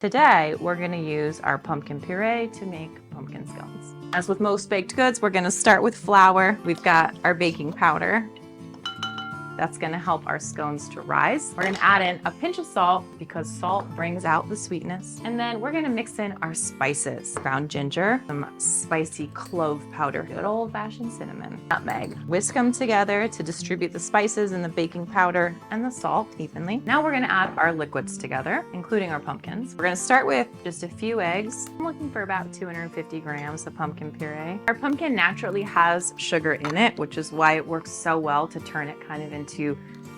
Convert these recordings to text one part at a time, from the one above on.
Today, we're gonna use our pumpkin puree to make pumpkin scones. As with most baked goods, we're gonna start with flour. We've got our baking powder. That's gonna help our scones to rise. We're gonna add in a pinch of salt because salt brings out the sweetness. And then we're gonna mix in our spices. Ground ginger, some spicy clove powder, good old-fashioned cinnamon, nutmeg. Whisk them together to distribute the spices and the baking powder and the salt evenly. Now we're gonna add our liquids together, including our pumpkins. We're gonna start with just a few eggs. I'm looking for about 250 grams of pumpkin puree. Our pumpkin naturally has sugar in it, which is why it works so well to turn it kind of into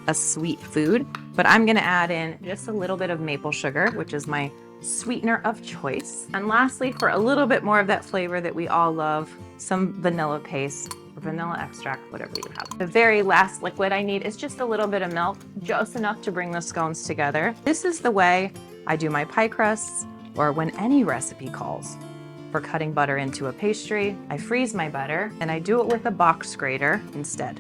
a sweet food, but I'm gonna add in just a little bit of maple sugar, which is my sweetener of choice. And lastly, for a little bit more of that flavor that we all love, some vanilla paste or vanilla extract, whatever you have. The very last liquid I need is just a little bit of milk, just enough to bring the scones together. This is the way I do my pie crusts, or when any recipe calls for cutting butter into a pastry. I freeze my butter and I do it with a box grater instead.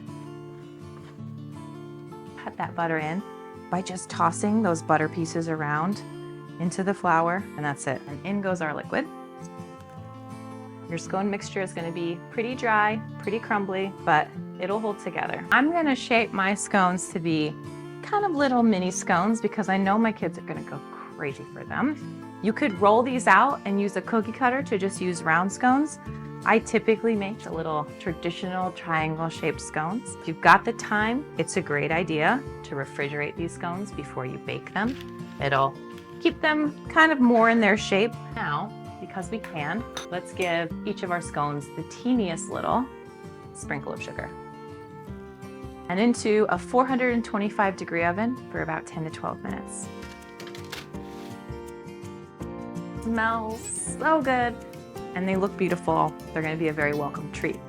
Cut that butter in by just tossing those butter pieces around into the flour, and that's it. And in goes our liquid. Your scone mixture is going to be pretty dry, pretty crumbly, but it'll hold together. I'm going to shape my scones to be kind of little mini scones because I know my kids are going to go crazy for them. You could roll these out and use a cookie cutter to just use round scones. I typically make the little traditional triangle-shaped scones. If you've got the time, it's a great idea to refrigerate these scones before you bake them. It'll keep them kind of more in their shape. Now, because we can, let's give each of our scones the teeniest little sprinkle of sugar. And into a 425-degree oven for about 10 to 12 minutes. Smells so good. And they look beautiful. They're going to be a very welcome treat.